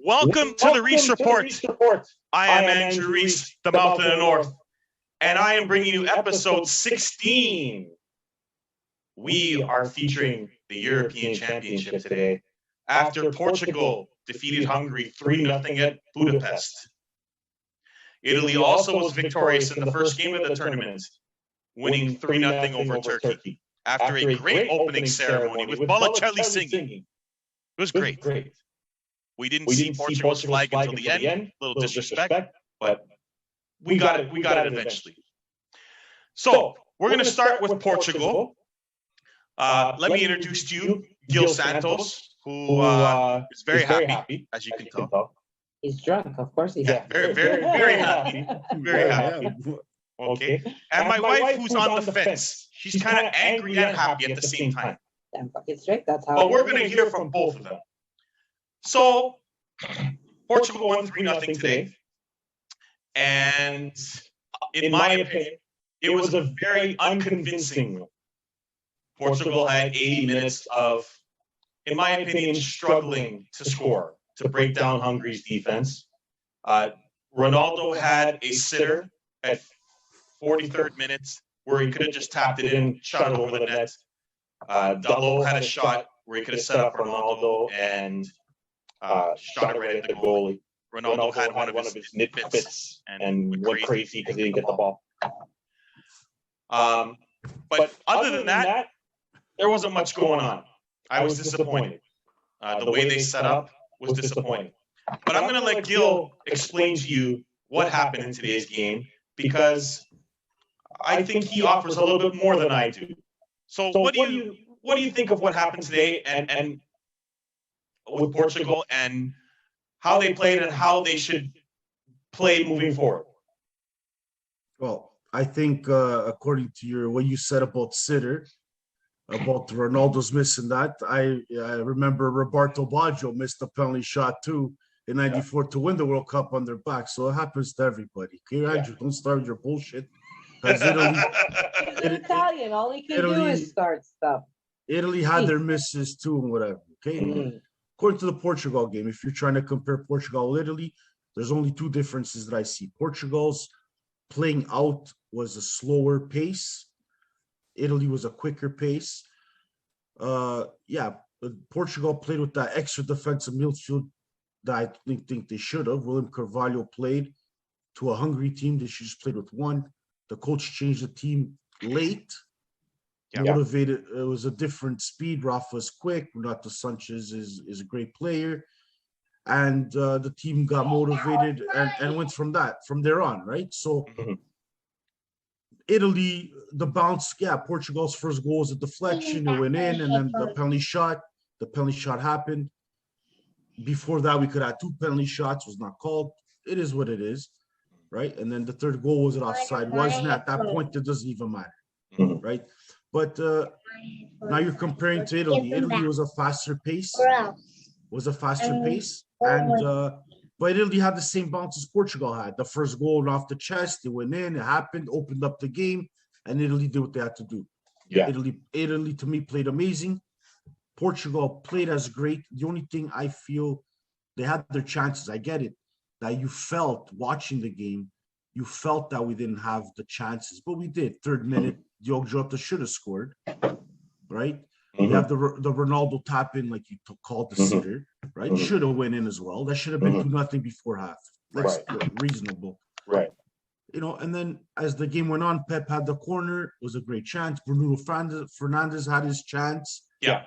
Welcome to the Reece Report. I am Andrew Reece, the Mountain of the North, and I am bringing you episode 16. We are featuring the European Championship today after Portugal defeated Hungary 3-0 at Budapest. Italy also was victorious in the first game of the tournament, winning 3-0 over Turkey after a great opening ceremony with Balotelli singing. It was great. We didn't see Portugal's flag until the end. A little disrespect, but we got it eventually. So we're going to start with Portugal. Let me introduce to you Gil Santos, who is very happy, as you can tell. He's drunk, of course. He's very happy. Very happy. Okay. And my wife, who's on the fence. She's kind of angry and happy at the same time. Damn fucking straight. That's how. But we're going to hear from both of them. So, Portugal won 3-0 today. And in my opinion, it was a very unconvincing. Portugal had 80 minutes of, in my opinion, struggling to score, to break down Hungary's defense. Ronaldo had a sitter at 43rd minute where he could have just tapped it in, shot it over the net. Dalot had a shot where he could have set up Ronaldo and shot it right at the goalie. Ronaldo had one of his nitpicks and went crazy because he didn't get the ball. But other than that, there wasn't much going on. I was disappointed. The way they set up was disappointing. But I'm going to let Gil explain to you what happened in today's game, because I think he offers a little bit more than I do. So what do you think of what happened today and with Portugal, and how they played and how they should play moving forward? Well, I think according to what you said about Sitter, about Ronaldo's missing that, I remember Roberto Baggio missed a penalty shot too in '94 to win the World Cup on their back. So it happens to everybody. Okay, Andrew, don't start your bullshit. Because Italian, all he can do is start stuff. Italy had their misses too and whatever. Okay. According to the Portugal game, if you're trying to compare Portugal with Italy, there's only two differences that I see. Portugal's playing out was a slower pace. Italy was a quicker pace. Portugal played with that extra defensive midfield that I think they should have. William Carvalho played to a Hungary team. They should just played with one. The coach changed the team late. Motivated. It was a different speed. Rafa's quick. Renato Sanchez is a great player. And the team got motivated and went from there on, right? So Italy, the bounce, Portugal's first goal was a deflection. It went in, and then the penalty shot happened. Before that, we could have two penalty shots, was not called. It is what it is, right? And then the third goal was an offside. Wasn't at that point, it doesn't even matter, right? But now you're comparing to Italy. Italy was a faster pace. And but Italy had the same bounce as Portugal had. The first goal off the chest, it went in, it happened, opened up the game, and Italy did what they had to do. Yeah. Italy to me played amazing. Portugal played as great. The only thing I feel, they had their chances. I get it, that you felt watching the game, you felt that we didn't have the chances, but we did. Third minute, Diogo Jota should have scored, right? You have the Ronaldo tap in, like you called the sitter, right? Should have went in as well. That should have been 2-0 before half. That's reasonable, right? And then as the game went on, Pep had the corner. It was a great chance. Bruno Fernandes had his chance. Yeah.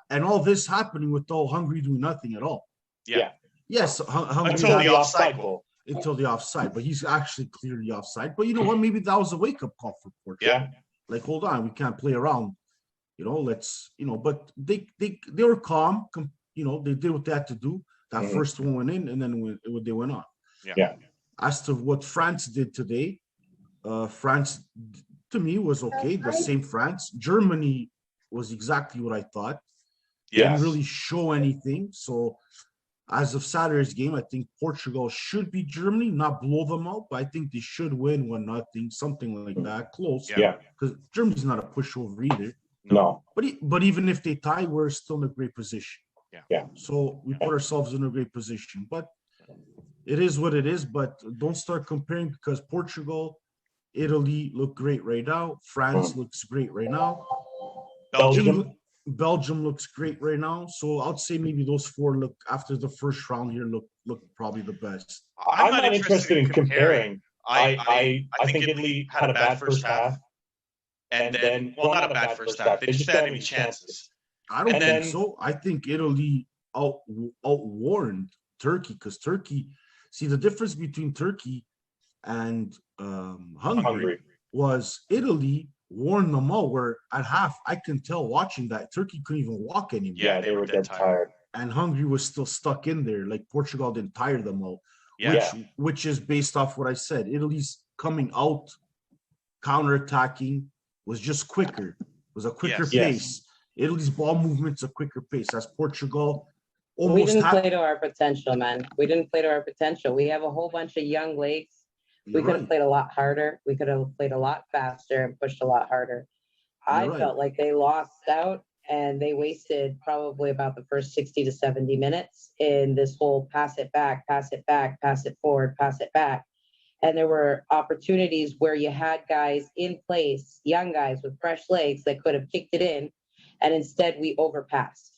And all this happening with all Hungary doing nothing at all. Yeah. Yes, Hungary until the offside goal. Until the offside, but he's actually clearly offside. But you know what? Maybe that was a wake-up call for Portugal. Yeah. Like, hold on, we can't play around. But they were calm. They did what they had to do. That first one went in, and then they went on. Yeah. As to what France did today, France, to me, was okay. The same France. Germany was exactly what I thought. Didn't really show anything. So, as of Saturday's game, I think Portugal should beat Germany, not blow them out, but I think they should win 1-0, something like that, close. Yeah. Because Germany's not a pushover either. No. But even if they tie, we're still in a great position. Yeah. So we put ourselves in a great position. But it is what it is. But don't start comparing, because Portugal, Italy look great right now. France looks great right now. Belgium looks great right now. So I'd say maybe those four look, after the first round here, look probably the best. I'm not interested in comparing. I think Italy had a bad first half. And then, well, not a bad first half. They just had any chances. I don't think so. I think Italy outwarned Turkey, because Turkey, see, the difference between Turkey and Hungary was Italy warned them all, where at half, I can tell watching that Turkey couldn't even walk anymore. Yeah, they were dead tired. And Hungary was still stuck in there. Like, Portugal didn't tire them all. Which is based off what I said. Italy's coming out, counterattacking, was just quicker. It was a quicker pace. Italy's ball movement's a quicker pace. As Portugal we didn't play to our potential, man. We didn't play to our potential. We have a whole bunch of young legs. We could have played a lot harder. We could have played a lot faster and pushed a lot harder. I felt like they lost out, and they wasted probably about the first 60 to 70 minutes in this whole pass it back, pass it forward, pass it back. And there were opportunities where you had guys in place, young guys with fresh legs, that could have kicked it in, and instead we overpassed.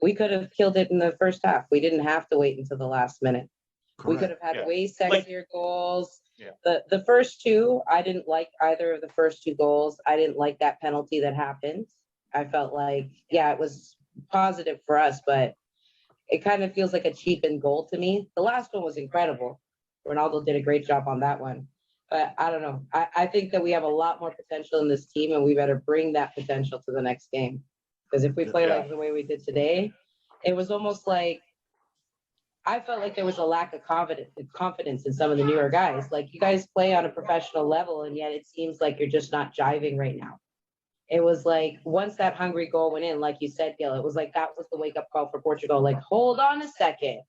We could have killed it in the first half. We didn't have to wait until the last minute. Correct. We could have had way sexier goals. Yeah. The first two, I didn't like either of the first two goals. I didn't like that penalty that happened. I felt like, it was positive for us, but it kind of feels like a cheapened goal to me. The last one was incredible. Ronaldo did a great job on that one. But I don't know. I think that we have a lot more potential in this team, and we better bring that potential to the next game. Because if we play like the way we did today, it was almost like, I felt like there was a lack of confidence in some of the newer guys. Like, you guys play on a professional level, and yet it seems like you're just not jiving right now. It was like, once that Hungary goal went in, like you said, Gil, it was like that was the wake-up call for Portugal. Like, hold on a second.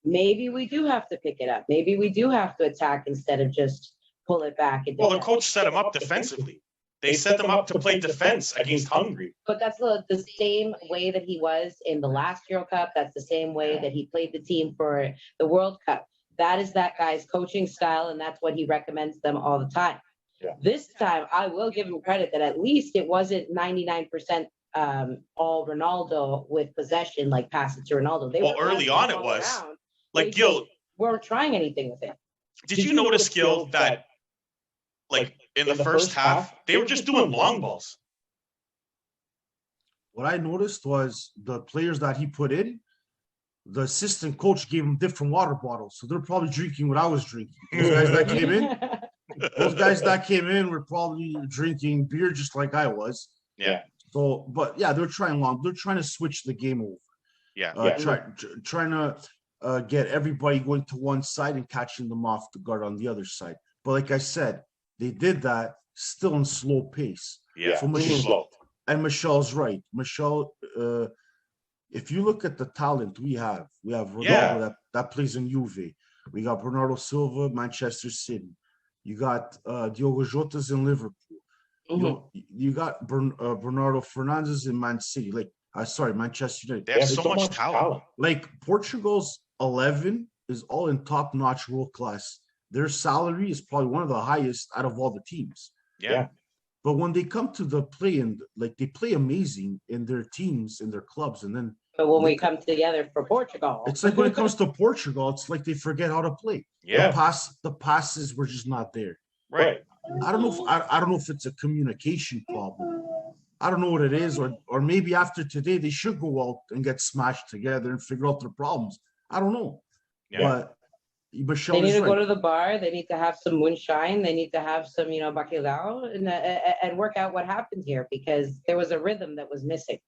Maybe we do have to pick it up. Maybe we do have to attack instead of just pull it back. Well, the coach set them up defensively. They set them up to play defense against Hungary. But that's the same way that he was in the last Euro Cup. That's the same way that he played the team for the World Cup. That is that guy's coaching style, and that's what he recommends them all the time. Yeah. This time, I will give him credit that at least it wasn't 99% all Ronaldo with possession, like pass it to Ronaldo. Well, early on it was. Around. Like, Gil, weren't trying anything with it. Did you notice, Gil, that like in the first half, they were just doing long balls? What I noticed was the players that he put in, the assistant coach gave them different water bottles. So they're probably drinking what I was drinking. Those guys that came in were probably drinking beer just like I was. Yeah. So, but yeah, they're trying to switch the game over. Yeah. Trying to get everybody going to one side and catching them off the guard on the other side. But like I said, they did that still in slow pace. Yeah, so slow. And Michel's right. Michel, if you look at the talent we have Ronaldo that plays in Juve. We got Bernardo Silva, Manchester City. You got Diogo Jota's in Liverpool. Mm-hmm. You got Bernardo Fernandes in Man City. Manchester United. They have so much talent. Like, Portugal's 11 is all in top-notch world class. Their salary is probably one of the highest out of all the teams. Yeah. But when they come to the play, and like, they play amazing in their teams, in their clubs, and then. But when we come together for Portugal, it's like when it comes to Portugal, it's like they forget how to play. Yeah. The passes were just not there. Right. I don't know if it's a communication problem. I don't know what it is, or maybe after today they should go out and get smashed together and figure out their problems. I don't know. Yeah. But Michel, they need to go to the bar. They need to have some moonshine. They need to have some, bacalhau, and work out what happened here, because there was a rhythm that was missing.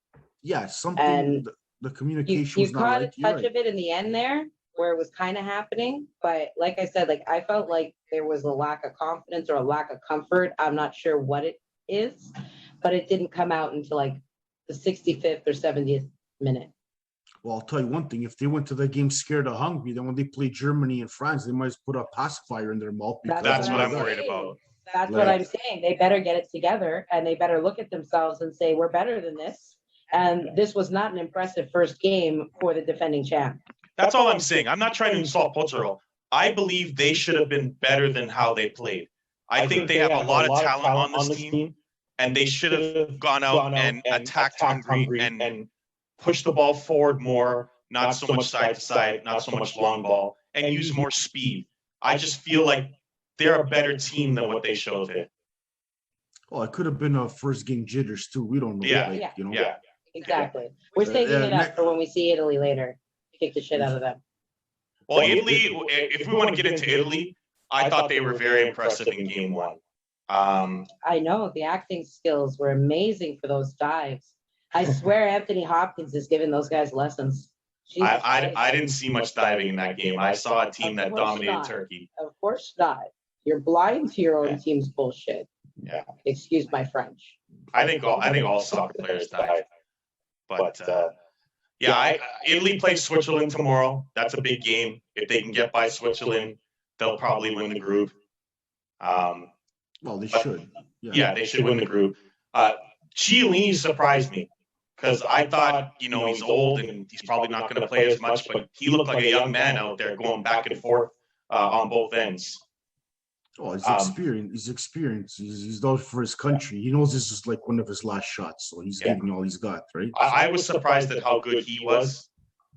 Yeah, something. The communication was not right. You caught a touch of it in the end there, where it was kind of happening. But like I said, I felt like there was a lack of confidence or a lack of comfort. I'm not sure what it is, but it didn't come out until the 65th or 70th minute. Well, I'll tell you one thing. If they went to the game scared of Hungary, then when they play Germany and France, they might put a pacifier in their mouth. That's what I'm worried about. That's what I'm saying. They better get it together, and they better look at themselves and say, we're better than this. And this was not an impressive first game for the defending champ. That's all I'm saying. I'm not trying to insult Portugal. I believe they should have been better than how they played. I think they have a lot of talent on this team, and they should have gone out and attacked Hungary and pushed the ball forward more, not so much side to side, not so much long ball, and use more speed. I just feel like they're a better team than what they showed today. Well, it could have been a first game jitters too. We don't know. Yeah, exactly. We're saving it up for when we see Italy later. Kick the shit out of them. Well, Italy, if we want to get into Italy, I thought they were very impressive in game one. I know the acting skills were amazing for those dives. I swear Anthony Hopkins is giving those guys lessons. I didn't see much diving in that game. I saw a team that dominated Turkey. Of course not. You're blind to your own team's bullshit. Yeah. Excuse my French. I think all soccer players dive. But Italy plays Switzerland tomorrow. That's a big game. If they can get by Switzerland, they'll probably win the group. Well, they should. Yeah, they should win the group. Chiellini surprised me because I thought, he's old and he's probably not going to play as much, but he looked like a young man out there going back and forth on both ends. Oh, he's experienced. He's done for his country. He knows this is like one of his last shots, so he's giving all he's got, right? I was surprised at how good he was.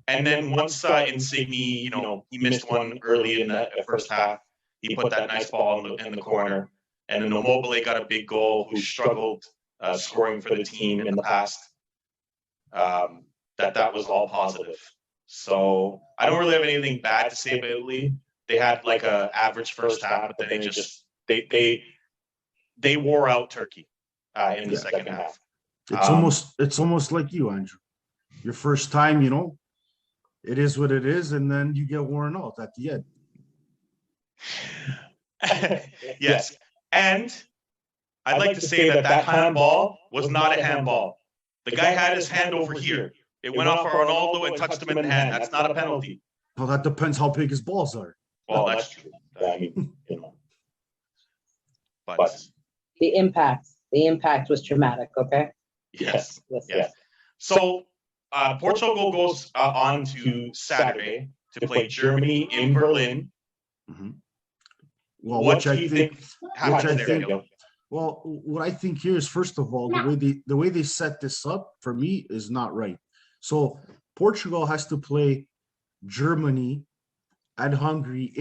And then once Insigne, he missed one early in the first half. He put that nice ball in the corner. And then Immobile got a big goal, who struggled scoring for the team in the past. That was all positive. So I don't really have anything bad to say about Italy. They had like a average first half, but then they wore out Turkey in the second half. It's almost like you, Andrew. Your first time, it is what it is, and then you get worn out at the end. Yes. And I'd like to say that handball was not a handball. The guy had his hand over here. It went off for Ronaldo and touched him in the hand. That's not a penalty. Well, that depends how big his balls are. Well, that's true. I mean, But the impact was dramatic, okay? Yes. So Portugal goes on to Saturday to play Germany in Berlin. Mm-hmm. Well, what do you think happens there? Well, what I think here is, first of all, the way they set this up for me is not right. So Portugal has to play Germany and Hungary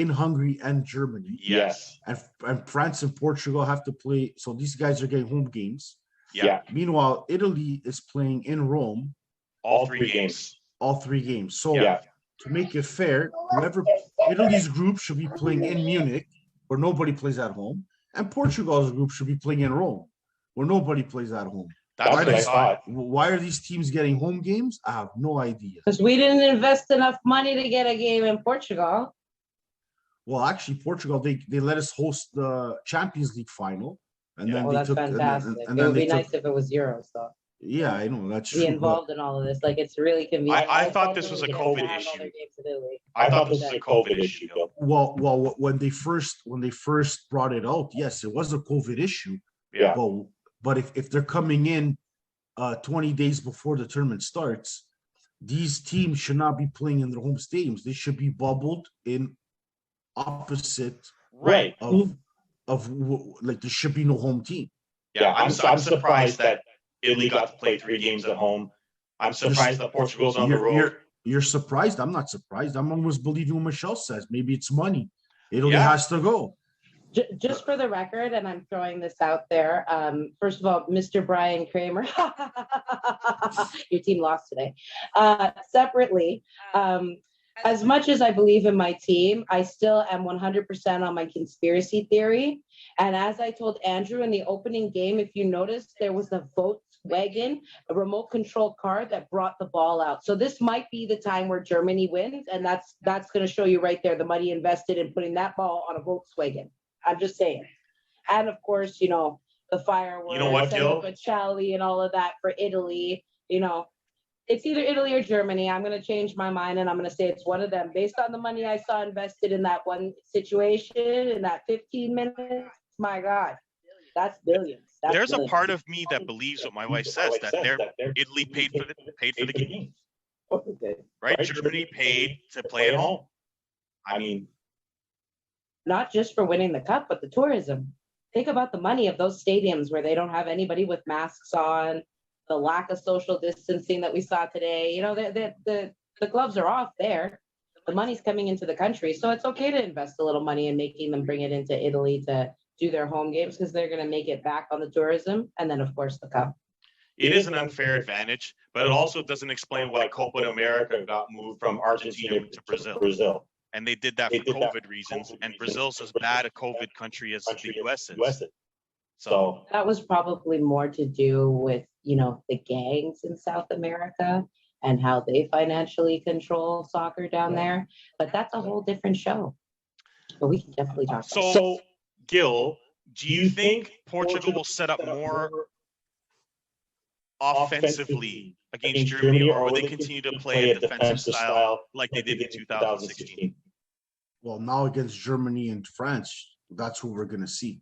and Germany. Yes. And France and Portugal have to play. So these guys are getting home games. Yeah. Meanwhile, Italy is playing in Rome. All three games. So to make it fair, whoever Italy's group should be playing in Munich, where nobody plays at home, and Portugal's group should be playing in Rome, where nobody plays at home. That's what I thought. Why are these teams getting home games? I have no idea. Because we didn't invest enough money to get a game in Portugal. Well, actually, Portugal, they let us host the Champions League final. And then that's fantastic. It would be nice if it was Euros, though. Yeah, I know. That's true. Be involved in all of this. Like, it's really convenient. I thought this was a COVID issue. I thought this was a COVID issue, though. Well, when they first brought it out, yes, it was a COVID issue. Yeah. But if they're coming in 20 days before the tournament starts, these teams should not be playing in their home stadiums. They should be bubbled in opposite of like there should be no home team. Yeah, I'm surprised that Italy got to play 3 games at home. I'm surprised that Portugal's on the road. You're surprised? I'm not surprised. I'm almost believing what Michelle says. Maybe it's money. Italy has to go. Just for the record, and I'm throwing this out there. First of all, Mr. Brian Kramer, your team lost today. Separately, as much as I believe in my team, I still am 100% on my conspiracy theory. And as I told Andrew in the opening game, if you noticed, there was a Volkswagen, a remote control car that brought the ball out. So this might be the time where Germany wins. And that's going to show you right there the money invested in putting that ball on a Volkswagen. I'm just saying. And of course, the fireworks, and Charlie and all of that for Italy, it's either Italy or Germany. I'm going to change my mind and I'm going to say it's one of them. Based on the money I saw invested in that one situation, in that 15 minutes, my God. That's billions. There's a part of me that believes what my wife says, that Italy paid for the game. Right? Germany paid to play at home. I mean, not just for winning the cup, but the tourism. Think about the money of those stadiums where they don't have anybody with masks on, the lack of social distancing that we saw today. You know, the gloves are off there. The money's coming into the country. So it's okay to invest a little money in making them bring it into Italy to do their home games, because they're going to make it back on the tourism. And then, of course, the cup. It is an unfair advantage, but it also doesn't explain why Copa America got moved from Argentina to Brazil. And they did that for COVID reasons. And Brazil's as bad a COVID country as the US is. So that was probably more to do with, you know, the gangs in South America and how they financially control soccer down there. But that's a whole different show. But we can definitely talk about it. So, Gil, do you think Portugal will set up more offensively against Germany, or will they continue to play a defensive style like they did in 2016? Well, now against Germany and France, that's what we're going to see.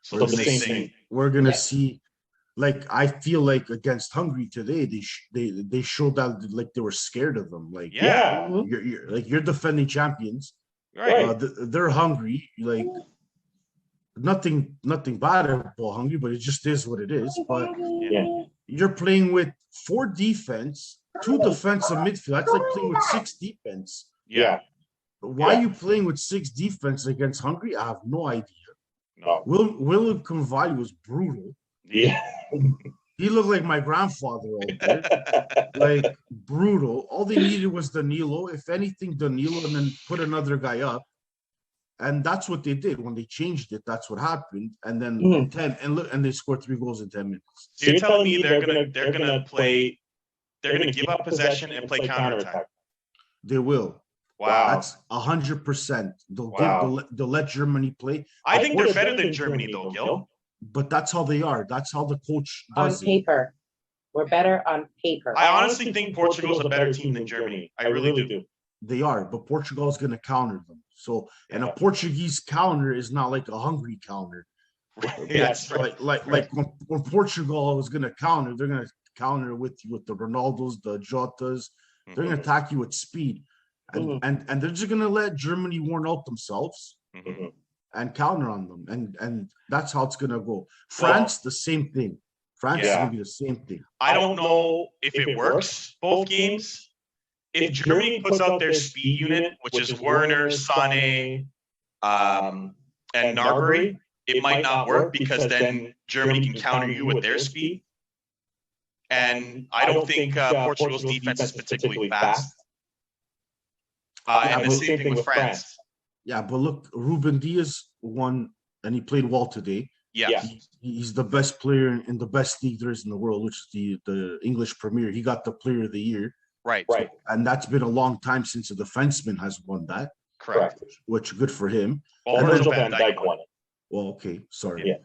So the same thing. We're going to see, like, I feel like against Hungary today, they showed that like they were scared of them. Like, you're defending champions. Right. They're hungry. Like, nothing bad about Hungary, but it just is what it is. But you're playing with 4 defense, 2 defensive midfield. That's like playing with 6 defense. Yeah. Why are you playing with 6 defense against Hungary? I have no idea. No. William Convali was brutal. Yeah. He looked like my grandfather out there. Like, brutal. All they needed was Danilo. If anything, Danilo, and then put another guy up. And that's what they did. When they changed it, that's what happened. And then and they scored 3 goals in 10 minutes. So you're telling me they're gonna give up possession and play counterattack? They will. Wow. That's 100%. They'll let Germany play. I think they're better than Germany though, Gil. But that's how they are. That's how the coach does on paper. We're better on paper. I honestly think Portugal's a better team than Germany. I really do. They are, but Portugal is going to counter them. So, and a Portuguese counter is not like a Hungary counter. Yes, right. Like when Portugal was going to counter, they're going to counter with the Ronaldos, the Jotas. They're going to attack you with speed, and they're just going to let Germany worn out themselves and counter on them, and that's how it's going to go. France, the same thing. France is going to be the same thing. I don't know if it works both games. If Germany puts out their speed unit, which is Werner, Sané, and Gnabry, it might not work, because then Germany can counter you with their speed. And I don't think Portugal's defense is particularly fast. And the same thing with France. Yeah, but look, Ruben Diaz won, and he played well today. Yeah. He's the best player in the best league there is in the world, which is the English Premier. He got the Player of the Year. Right. And that's been a long time since a defenseman has won that. Correct. Which good for him. Virgil van Dijk won it. Well, okay, sorry. Yeah.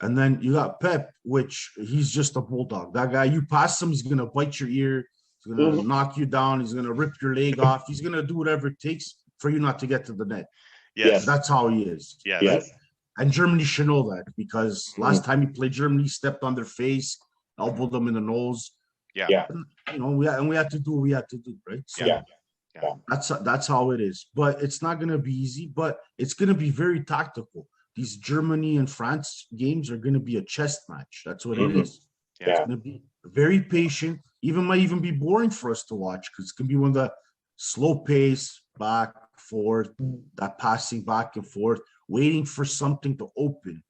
And then you got Pep, which he's just a bulldog. That guy, you pass him, he's gonna bite your ear, he's gonna knock you down, he's gonna rip your leg off, he's gonna do whatever it takes for you not to get to the net. Yes. That's how he is. Yes. Right? And Germany should know that, because last time he played Germany, he stepped on their face, elbowed them in the nose. Yeah. You know, we had to do what we had to do, right? So that's how it is. But it's not gonna be easy, but it's gonna be very tactical. These Germany and France games are gonna be a chess match. That's what it is. Yeah. It's gonna be very patient. Might even be boring for us to watch, because it's gonna be one of the slow pace, back, forth, that passing back and forth, waiting for something to open.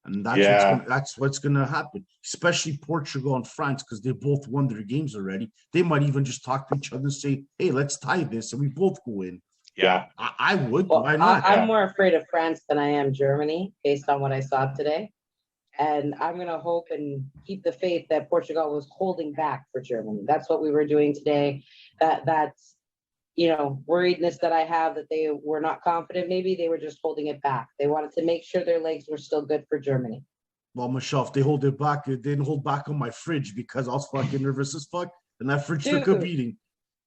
And that's what's going to happen, especially Portugal and France, because they both won their games already. They might even just talk to each other and say, hey, let's tie this, and we both go in. Yeah. I would. Well, why not? I'm more afraid of France than I am Germany, based on what I saw today. And I'm going to hope and keep the faith that Portugal was holding back for Germany. That's what we were doing today. That's, you know, worriedness that I have, that they were not confident. Maybe they were just holding it back. They wanted to make sure their legs were still good for Germany. Well, Michelle, if they hold it back, they didn't hold back on my fridge, because I was fucking nervous as fuck, and that fridge took a beating.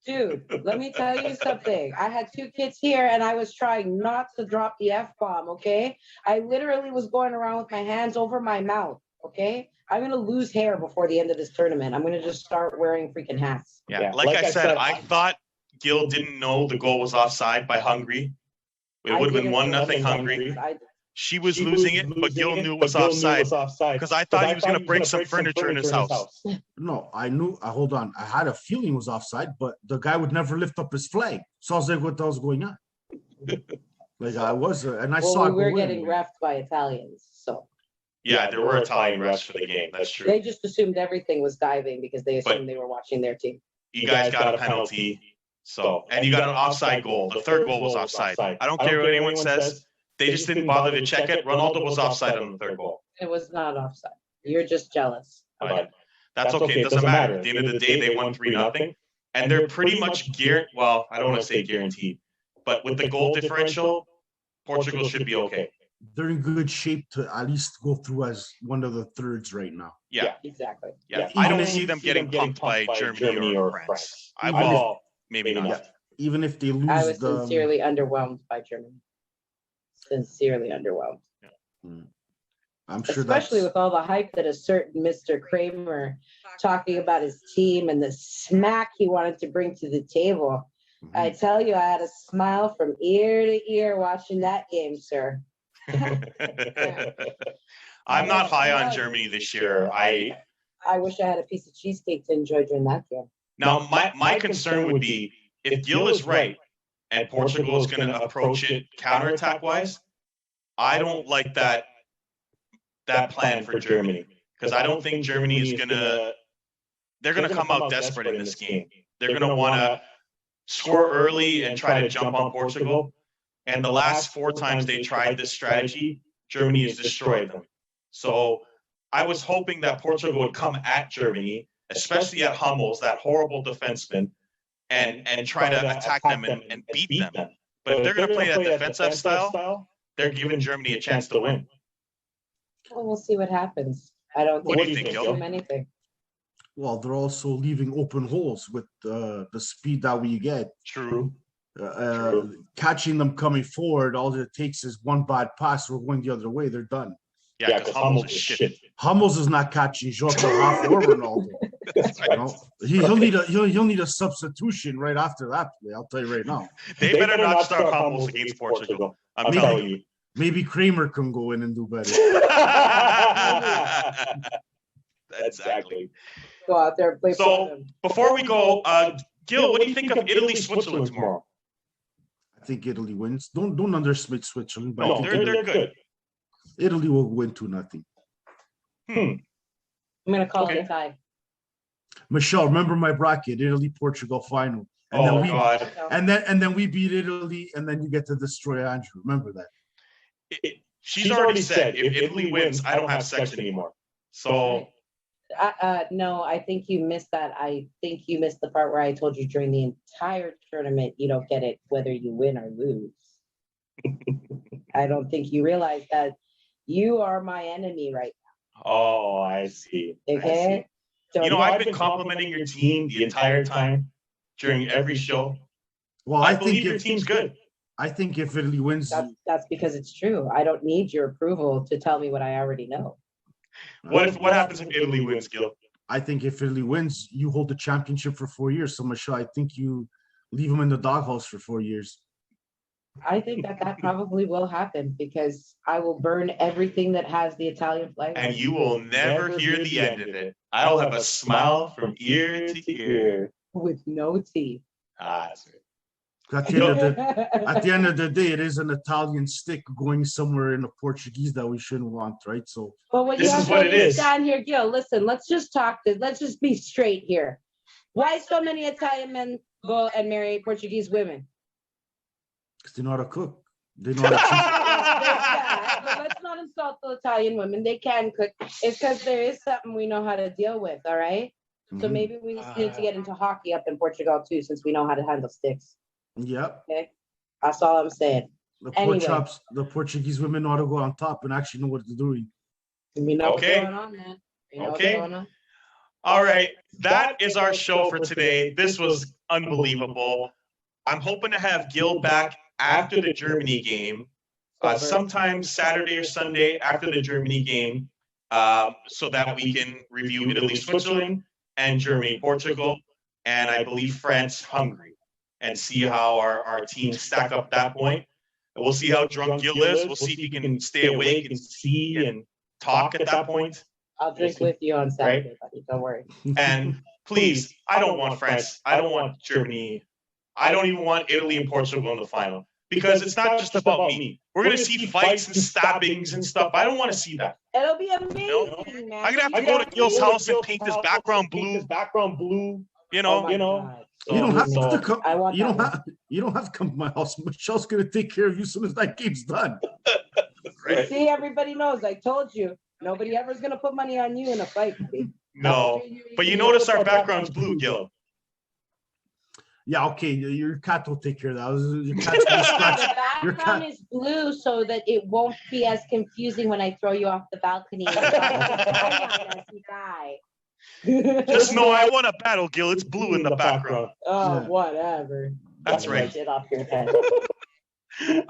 Dude, let me tell you something. I had 2 kids here and I was trying not to drop the F-bomb, okay? I literally was going around with my hands over my mouth, okay? I'm going to lose hair before the end of this tournament. I'm going to just start wearing freaking hats. Yeah, like I said, I thought Gil didn't know the goal was offside by Hungary. It would have been 1-0 Hungary. She was losing it, but Gil knew it was offside because I thought he was going to break some furniture in his house. No, I knew. Hold on. I had a feeling it was offside, but the guy would never lift up his flag. So I was like, what the hell's going on? Like I was, and I saw. We were getting refed by Italians, so. Yeah, there were Italian refs for the game. That's true. They just assumed everything was diving because they assumed they were watching their team. You guys got a penalty, and you got an offside goal. The third goal was offside. I don't care what anyone says. They just didn't bother to check it. Ronaldo was offside on the third goal. It was not offside. You're just jealous. But that's okay. It doesn't matter. At the end of the day, they won 3-0. And they're pretty much geared. Well, I don't want to say guaranteed. But with the goal differential, Portugal should be okay. They're in good shape to at least go through as one of the thirds right now. Yeah. Exactly. Yeah. I don't see them getting pumped by Germany or France. I will. Maybe not. Yeah. Even if they lose. I was sincerely underwhelmed by Germany. Sincerely underwhelmed. I'm sure especially with all the hype that a certain Mr. Kramer talking about his team and the smack he wanted to bring to the table. Mm-hmm. I tell you, I had a smile from ear to ear watching that game, sir. I'm not high on Germany this year. I wish I had a piece of cheesecake to enjoy during that game. Now, my concern would be if Gil is right and Portugal is going to approach it counterattack wise, I don't like that plan for Germany because I don't think Germany is they're going to come out desperate in this game. They're going to want to score early and try to jump on Portugal. And the last 4 times they tried this strategy, Germany has destroyed them. So I was hoping that Portugal would come at Germany, especially at Hummels, that horrible defenseman, and try to attack them and beat them. But if they're going to play that defensive style, they're giving Germany a chance to win. Well, we'll see what happens. I don't think what do you think, Gil? Anything. Well, they're also leaving open holes with the speed that we get. True. Catching them coming forward, all it takes is one bad pass or going the other way. They're done. Yeah, because Hummels is shit. Hummels is not catching Jota half or Ronaldo. Right. He'll need a substitution right after that play. I'll tell you right now. They better not start Hummels against Portugal. I'm telling you. Maybe Kramer can go in and do better. Exactly. Go out there and play. So before we go, Gil, what do you think of Italy, Switzerland tomorrow? I think Italy wins. Don't underestimate Switzerland. But no, they're good. Italy will win 2-0. I'm gonna call it a tie. Michelle, remember my bracket: Italy, Portugal final. And then we beat Italy, and then you get to destroy Andrew. Remember that. She's already said if Italy wins, I don't have sex anymore. So. No, I think you missed that. I think you missed the part where I told you during the entire tournament, you don't get it whether you win or lose. I don't think you realize that you are my enemy right now. Oh, I see. Okay. I've been complimenting your team the entire time during every show. Well, I believe your team's good. I think if Italy wins, that's because it's true. I don't need your approval to tell me what I already know. What happens if Italy wins, Gil? I think if Italy wins, you hold the championship for 4 years. So, Michelle, I think you leave them in the doghouse for 4 years. I think that probably will happen because I will burn everything that has the Italian flag. And you will never hear the end of it. I'll have a smile from ear to ear. With no teeth. That's right. At the end of the day, it is an Italian stick going somewhere in the Portuguese that we shouldn't want, right? So, but what you have to understand here, Gil, listen, let's just talk this. Let's just be straight here. Why so many Italian men go and marry Portuguese women? Because they know how to cook. They know how to but let's not insult the Italian women. They can cook. It's because there is something we know how to deal with, all right? Mm-hmm. So maybe we need to get into hockey up in Portugal too, since we know how to handle sticks. Yep. Okay. That's all I'm saying. The Portuguese women know how to go on top and actually know what they're doing. We know what's going on, man. We know what's going on. All right, that is our show for today. This was unbelievable. I'm hoping to have Gil back after the Germany game, sometime Saturday or Sunday after the Germany game, so that we can review Italy, Switzerland, and Germany, Portugal, and I believe France, Hungary, and see how our teams stack up at that point. We'll see how drunk Gil is. We'll see if he can stay awake and see and talk at that point. I'll drink with you on Saturday, buddy. Don't worry. And please, I don't want France. I don't want Germany. I don't even want Italy and Portugal in the final, because it's not just about me. We're going to see fights and stabbings and stuff. I don't want to see that. It'll be amazing, man. I'm going to have to go to Gil's house and paint this background blue. You know. You don't have to come. You don't have to come to my house. Michelle's going to take care of you as soon as that game's done. Right. See, everybody knows. I told you. Nobody ever is going to put money on you in a fight. No, but you notice our background's blue, Gil. Yeah, okay. Your cat will take care of that. Your cat's gonna scratch. The background is blue so that it won't be as confusing when I throw you off the balcony. Just know I want a battle, Gil. It's blue in the background. Oh, yeah. Whatever. That's right. Get off your head.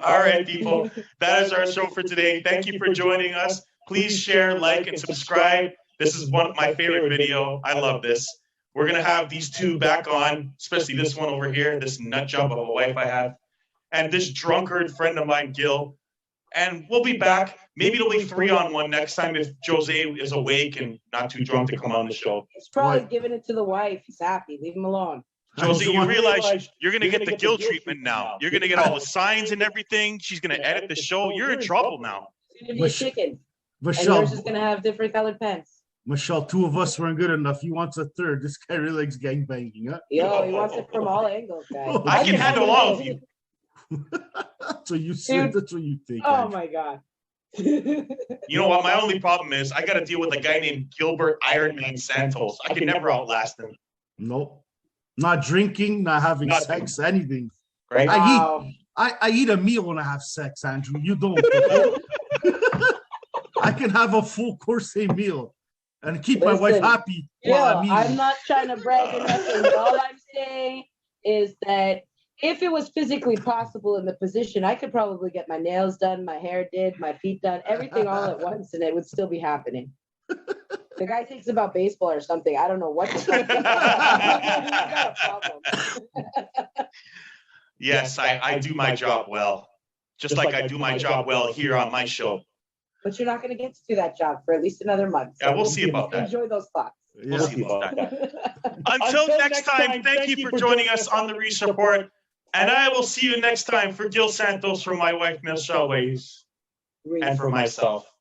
All right, people. That is our show for today. Thank you for joining us. Please share, like, and subscribe. This is one of my favorite video. I love this. We're going to have these two back on, especially this one over here, this nut job of a wife I have, and this drunkard friend of mine, Gil. And we'll be back. Maybe it'll be 3-on-1 next time if Jose is awake and not too drunk to come on the show. He's probably giving it to the wife. He's happy. Leave him alone. Jose, you realize you're going to get the Gil treatment now. You're going to get all the signs and everything. She's going to edit the show. You're in trouble now. It's going to be a chicken. Michelle, and yours is going to have different colored pants. Michelle, two of us weren't good enough. He wants a third. This guy really likes gangbanging, huh? Yo, he wants it from all angles, guys. I can handle all of you. That's what you said. That's what you think. Oh, my God. You know what? My only problem is I got to deal with a guy named Gilbert Ironman Santos. I can never outlast him. Nope. Not drinking, not having sex, anything. Right? I eat a meal when I have sex, Andrew. You don't. I can have a full course meal and keep my wife happy. I'm not trying to brag or nothing. All I'm saying is that if it was physically possible in the position, I could probably get my nails done, my hair did, my feet done, everything all at once, and it would still be happening. The guy thinks about baseball or something. I don't know what. Yes, I do my job well, just like I do my job well here on my show. But you're not going to get to do that job for at least another month. So yeah, we'll see about that. Enjoy those thoughts. We'll see about that. Until next time, thank you for joining us on the Reece Report. And I will see you next time for Gil Santos, for my wife, Michelle Ways, and for myself.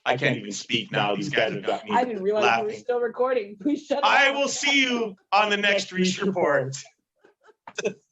I can't even speak now. These guys have got me I didn't realize laughing. we were still recording. Please shut up. I will see you on the next Reece Report.